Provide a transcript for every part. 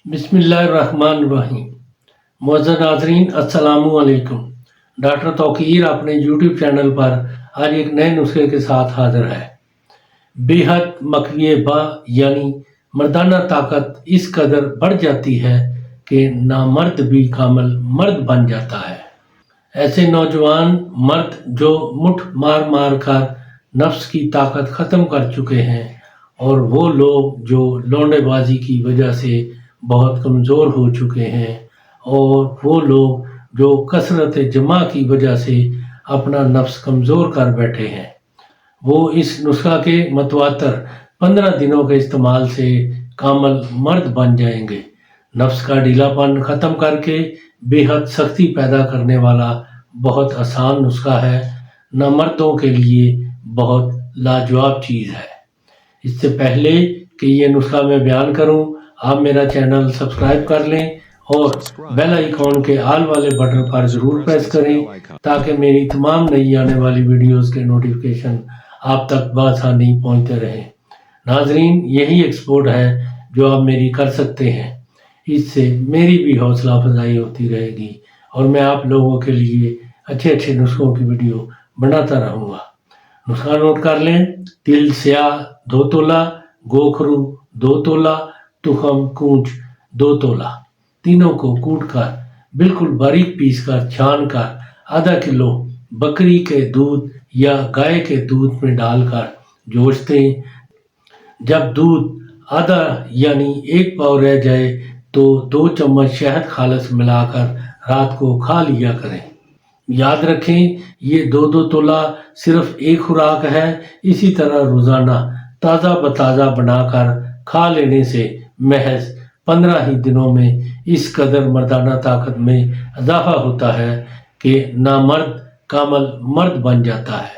बिस्मिल्लाहिर्रहमानिर्रहीम। मुअज़्ज़ज़ नाज़रीन अस्सलामु अलैकुम। डॉक्टर तौक़ीर अपने यूट्यूब चैनल पर आज एक नए नुस्खे के साथ हाज़िर है। बेहद मकवी बा यानी मर्दाना ताकत इस कदर बढ़ जाती है कि नामर्द भी कामिल मर्द बन जाता है। ऐसे नौजवान मर्द जो मुठ मार मार कर नफ्स की ताकत ख़त्म कर चुके हैं और वो लोग जो लौंडेबाजी की वजह से बहुत कमज़ोर हो चुके हैं और वो लोग जो कसरत जमा की वजह से अपना नफ्स कमज़ोर कर बैठे हैं, वो इस नुस्खा के मतवातर 15 दिनों के इस्तेमाल से कामिल मर्द बन जाएंगे। नफ्स का ढीलापन ख़त्म करके बेहद सख्ती पैदा करने वाला बहुत आसान नुस्खा है, नामर्दों के लिए बहुत लाजवाब चीज़ है। इससे पहले कि ये नुस्खा मैं बयान करूं, आप मेरा चैनल सब्सक्राइब कर लें और बेल आइकॉन के आल वाले बटन पर ज़रूर प्रेस करें ताकि मेरी तमाम नई आने वाली वीडियोस के नोटिफिकेशन आप तक बआसानी पहुंचते रहें। नाजरीन, यही एक्सपोर्ट है जो आप मेरी कर सकते हैं। इससे मेरी भी हौसला अफजाई होती रहेगी और मैं आप लोगों के लिए अच्छे अच्छे नुस्खों की वीडियो बनाता रहूँगा। नुस्खा नोट कर लें। तिल स्याह 2 तोला, गोखरू 2 तोला, तुखम कूंच 2 तोला, तीनों को कूट कर बिल्कुल बारीक पीस कर छान कर आधा किलो बकरी के दूध या गाय के दूध में डालकर जोश दें। जब दूध आधा यानी 1 पाव रह जाए तो 2 चम्मच शहद खालस मिलाकर रात को खा लिया करें। याद रखें, ये 2-2 तोला सिर्फ एक खुराक है। इसी तरह रोज़ाना ताज़ा बताज़ा बनाकर खा लेने से महज 15 ही दिनों में इस कदर मर्दाना ताकत में इजाफा होता है कि नामर्द कामिल मर्द बन जाता है।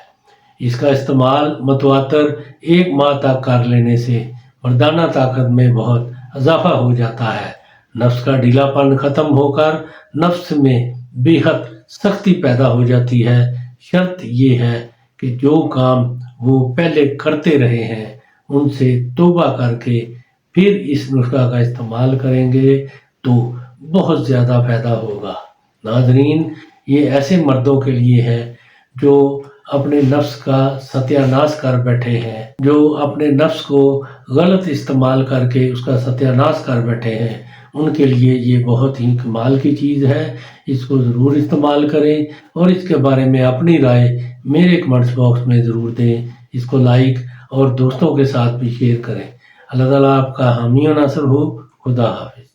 इसका इस्तेमाल मतवातर 1 माह तक कर लेने से मर्दाना ताकत में बहुत इजाफा हो जाता है। नफ्स का ढीलापन ख़त्म होकर नफ्स में बेहद सख्ती पैदा हो जाती है। शर्त ये है कि जो काम वो पहले करते रहे हैं उनसे तौबा करके फिर इस नुस्खा का इस्तेमाल करेंगे तो बहुत ज़्यादा फ़ायदा होगा। नाजरीन, ये ऐसे मर्दों के लिए है जो अपने नफ्स का सत्यानाश कर बैठे हैं, जो अपने नफ्स को गलत इस्तेमाल करके उसका सत्यानाश कर बैठे हैं। उनके लिए ये बहुत ही कमाल की चीज़ है। इसको ज़रूर इस्तेमाल करें और इसके बारे में अपनी राय मेरे कमेंट्स बॉक्स में ज़रूर दें। इसको लाइक और दोस्तों के साथ भी शेयर करें। अल्लाह ताला आपका हामी और नासर हो। खुदा हाफिज़।